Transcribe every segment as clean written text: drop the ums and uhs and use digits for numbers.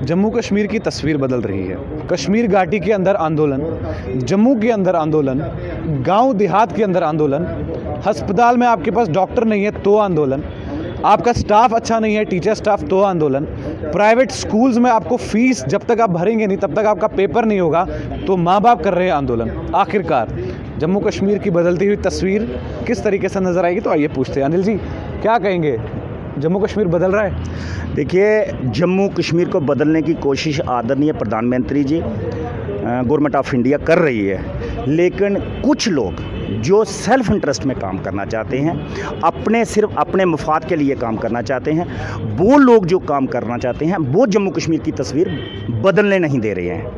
जम्मू कश्मीर की तस्वीर बदल रही है। कश्मीर घाटी के अंदर आंदोलन, जम्मू के अंदर आंदोलन, गांव देहात के अंदर आंदोलन, अस्पताल में आपके पास डॉक्टर नहीं है तो आंदोलन, आपका स्टाफ अच्छा नहीं है, टीचर स्टाफ तो आंदोलन, प्राइवेट स्कूल्स में आपको फ़ीस जब तक आप भरेंगे नहीं तब तक आपका पेपर नहीं होगा तो माँ बाप कर रहे हैं आंदोलन। आखिरकार जम्मू कश्मीर की बदलती हुई तस्वीर किस तरीके से नज़र आएगी, तो आइए पूछते हैं। अनिल जी, क्या कहेंगे, जम्मू कश्मीर बदल रहा है? देखिए, जम्मू कश्मीर को बदलने की कोशिश आदरणीय प्रधानमंत्री जी गवर्नमेंट ऑफ इंडिया कर रही है, लेकिन कुछ लोग जो सेल्फ इंटरेस्ट में काम करना चाहते हैं, सिर्फ अपने मफाद के लिए काम करना चाहते हैं, वो लोग जो काम करना चाहते हैं वो जम्मू कश्मीर की तस्वीर बदलने नहीं दे रहे हैं।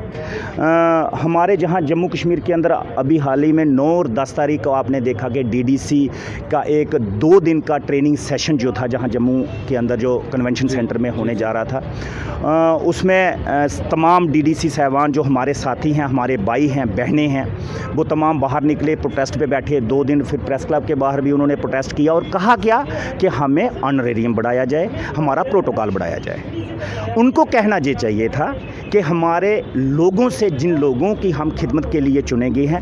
हमारे जहां जम्मू कश्मीर के अंदर अभी हाल ही में 9 और 10 तारीख को आपने देखा कि डीडीसी का एक 2 दिन का ट्रेनिंग सेशन जो था, जहां जम्मू के अंदर जो कन्वेंशन सेंटर में होने जा रहा था, उसमें तमाम डीडीसी साहबान जो हमारे साथी हैं, हमारे भाई हैं, बहनें हैं, वो तमाम बाहर निकले, प्रोटेस्ट पे बैठे 2 दिन। फिर प्रेस क्लब के बाहर भी उन्होंने प्रोटेस्ट किया और कहा क्या कि हमें ऑनरेरियम बढ़ाया जाए, हमारा प्रोटोकॉल बढ़ाया जाए। उनको कहना ये चाहिए था कि हमारे लोगों से, जिन लोगों की हम खिदमत के लिए चुने गए हैं,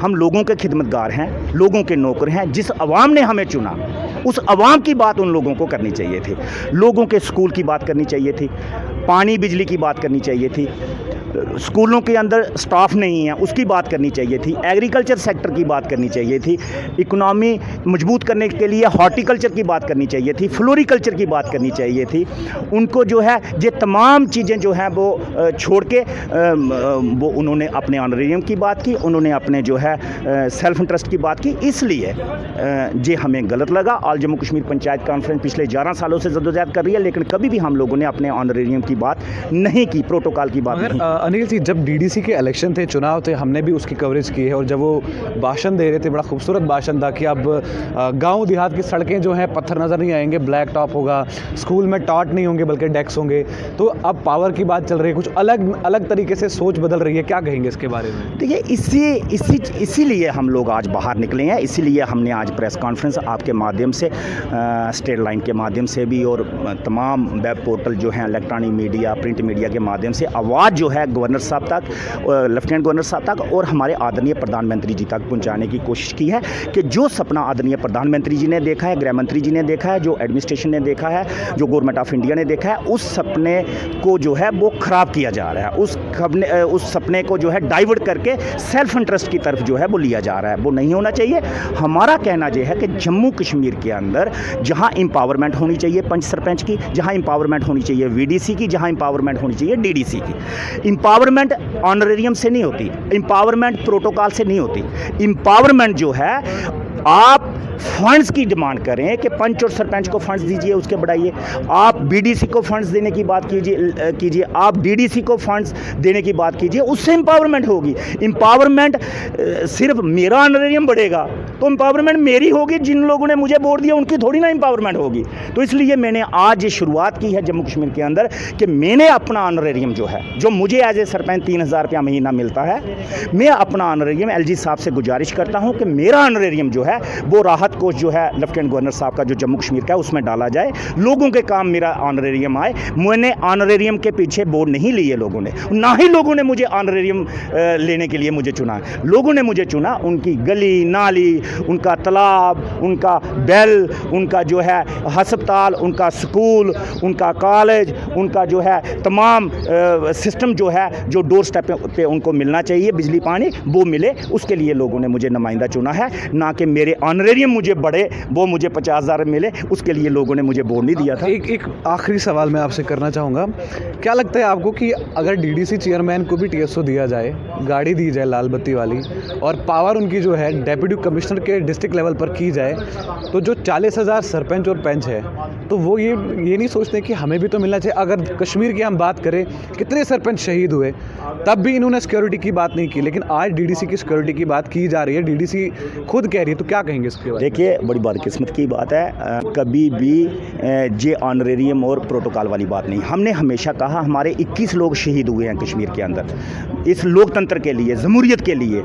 हम लोगों के खिदमतगार हैं, लोगों के नौकर हैं, जिस अवाम ने हमें चुना उस अवाम की बात उन लोगों को करनी चाहिए थी। लोगों के स्कूल की बात करनी चाहिए थी, पानी बिजली की बात करनी चाहिए थी, स्कूलों के अंदर स्टाफ नहीं है उसकी बात करनी चाहिए थी, एग्रीकल्चर सेक्टर की बात करनी चाहिए थी, इकोनॉमी मजबूत करने के लिए हॉर्टिकल्चर की बात करनी चाहिए थी, फ्लोरिकल्चर की बात करनी चाहिए थी। उनको जो है ये तमाम चीज़ें जो हैं वो छोड़ के वो उन्होंने अपने ऑनरेरियम की बात की, उन्होंने अपने जो है सेल्फ इंटरेस्ट की बात की। इसलिए ये हमें गलत लगा। ऑल जम्मू कश्मीर पंचायत कॉन्फ्रेंस पिछले 11 सालों से जद्दोजहद कर रही है, लेकिन कभी भी हम लोगों ने अपने ऑनरेरियम की बात नहीं की, प्रोटोकॉल की बात नहीं। अनिल जी, जब डीडीसी के इलेक्शन थे, चुनाव थे, हमने भी उसकी कवरेज की है और जब वो भाषण दे रहे थे, बड़ा खूबसूरत भाषण था कि अब गांव देहात की सड़कें जो हैं पत्थर नज़र नहीं आएंगे, ब्लैक टॉप होगा, स्कूल में टॉट नहीं होंगे बल्कि डेस्क होंगे। तो अब पावर की बात चल रही है, कुछ अलग तरीके से सोच बदल रही है, क्या कहेंगे इसके बारे में? देखिए, इसीलिए हम लोग आज बाहर निकले हैं, इसीलिए हमने आज प्रेस कॉन्फ्रेंस आपके माध्यम से, स्टेट लाइन के माध्यम से भी और तमाम वेब पोर्टल जो हैं, इलेक्ट्रॉनिक मीडिया, प्रिंट मीडिया के माध्यम से आवाज़ जो है गवर्नर साहब तक, लेफ्टिनेंट गवर्नर साहब तक और हमारे आदरणीय प्रधानमंत्री जी तक पहुंचाने की कोशिश की है कि जो सपना आदरणीय प्रधानमंत्री जी ने देखा है, गृह मंत्री जी ने देखा है, जो एडमिनिस्ट्रेशन ने देखा है, जो गवर्नमेंट ऑफ इंडिया ने देखा है, उस सपने को जो है वो ख़राब किया जा रहा है। उस सपने को जो है डाइवर्ट करके सेल्फ इंटरेस्ट की तरफ जो है वो लिया जा रहा है, वो नहीं होना चाहिए। हमारा कहना यह है कि जम्मू कश्मीर के अंदर जहाँ एम्पावरमेंट होनी चाहिए पंच सरपंच की, जहाँ एम्पावरमेंट होनी चाहिए वीडीसी की, जहाँ एम्पावरमेंट होनी चाहिए डीडीसी की। एम्पावरमेंट ऑनरेरियम से नहीं होती, एम्पावरमेंट प्रोटोकॉल से नहीं होती। एम्पावरमेंट जो है, आप फंड्स की डिमांड करें कि पंच और सरपंच को फंड्स दीजिए, उसके बढ़ाइए। आप बीडीसी को फंड्स देने की बात कीजिए, आप डीडीसी को फंड्स देने की बात कीजिए, उससे एम्पावरमेंट होगी। एम्पावरमेंट सिर्फ मेरा ऑनरेरियम बढ़ेगा तो एम्पावरमेंट मेरी होगी, जिन लोगों ने मुझे वोट दिया उनकी थोड़ी ना एम्पावरमेंट होगी। तो इसलिए मैंने आज ये शुरुआत की है जम्मू कश्मीर के अंदर कि मैंने अपना ऑनरेरियम जो है, जो मुझे एज ए सरपंच 3000 रुपया महीना मिलता है, मैं अपना ऑनरेरियम एलजी साहब से गुजारिश करता हूँ कि मेरा ऑनरेरियम जो है वो राहत कोष जो है लेफ्टिनेंट गवर्नर साहब का जो जम्मू कश्मीर का है उसमें डाला जाए, लोगों के काम मेरा ऑनरेरियम आए। मैंने ऑनरेरियम के पीछे वोट नहीं लिए लोगों ने, ना ही लोगों ने मुझे ऑनरेरियम लेने के लिए मुझे चुना। लोगों ने मुझे चुना उनकी गली नाली, उनका तालाब, उनका बेल, उनका जो है अस्पताल, उनका स्कूल, उनका कॉलेज, उनका जो है तमाम सिस्टम जो है, जो डोर स्टेप पे उनको मिलना चाहिए, बिजली पानी वो मिले, उसके लिए लोगों ने मुझे नुमाइंदा चुना है, ना कि मेरे ऑनरेरियम मुझे बढ़े, वो मुझे 50,000 मिले, उसके लिए लोगों ने मुझे वोट नहीं दिया था। एक आखिरी सवाल मैं आपसे करना चाहूँगा, क्या लगता है आपको कि अगर डीडीसी चेयरमैन को भी टीएसओ दिया जाए, गाड़ी दी जाए लाल बत्ती वाली, और पावर उनकी जो है डिप्टी कमिश्नर के डिस्ट्रिक्ट लेवल पर की जाए, तो जो 40,000 सरपंच और पंच है, तो वो ये नहीं सोचते कि हमें भी तो मिलना चाहिए? अगर कश्मीर की हम बात करें, कितने सरपंच शहीद हुए, तब भी इन्होंने सिक्योरिटी की बात नहीं की, लेकिन आज डीडीसी की सिक्योरिटी की बात की जा रही है, डीडीसी खुद कह रही है, तो क्या कहेंगे इसके बारे में? देखिए, बड़ी बदकिस्मत की बात है, कभी भी जे ऑनरेरियम और प्रोटोकॉल वाली बात नहीं। हमने हमेशा कहा, हमारे 21 लोग शहीद हुए हैं कश्मीर के अंदर, इस लोकतंत्र के लिए, जमहूरियत के लिए,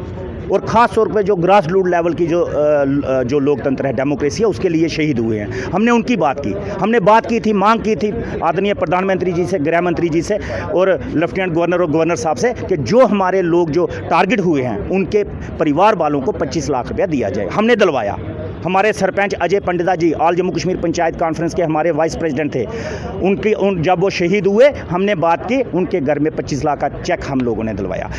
और ख़ास तौर पे जो ग्रास रूट लेवल की जो लोकतंत्र है, डेमोक्रेसी है, उसके लिए शहीद हुए हैं। हमने उनकी बात की, हमने बात की थी, मांग की थी आदरणीय प्रधानमंत्री जी से, गृह मंत्री जी से और लेफ्टिनेंट गवर्नर और गवर्नर साहब से कि जो हमारे लोग जो टारगेट हुए हैं उनके परिवार वालों को 25 लाख रुपया दिया जाए। हमने दिलवाया। हमारे सरपंच अजय पंडिता जी ऑल जम्मू कश्मीर पंचायत कॉन्फ्रेंस के हमारे वाइस प्रेसिडेंट थे, जब वो शहीद हुए हमने बात की, उनके घर में 25 लाख का चेक हम लोगों ने दिलवाया।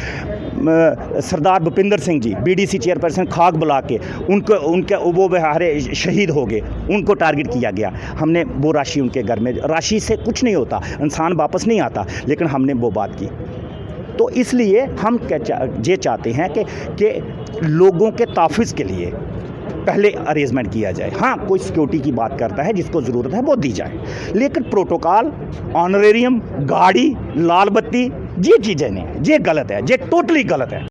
सरदार भूपिंदर सिंह जी बीडीसी चेयरपर्सन खाक बुला के उनके वो हमारे शहीद हो गए, उनको टारगेट किया गया। हमने वो राशि उनके घर में, राशि से कुछ नहीं होता, इंसान वापस नहीं आता, लेकिन हमने वो बात की। तो इसलिए हम ये चाहते हैं कि लोगों के तहफ़्फ़ुज़ के लिए पहले अरेंजमेंट किया जाए। हाँ, कोई सिक्योरिटी की बात करता है, जिसको ज़रूरत है वो दी जाए, लेकिन प्रोटोकॉल, ऑनरेरियम, गाड़ी, लाल बत्ती, ये चीज़ें नहीं, ये गलत है, ये टोटली गलत है।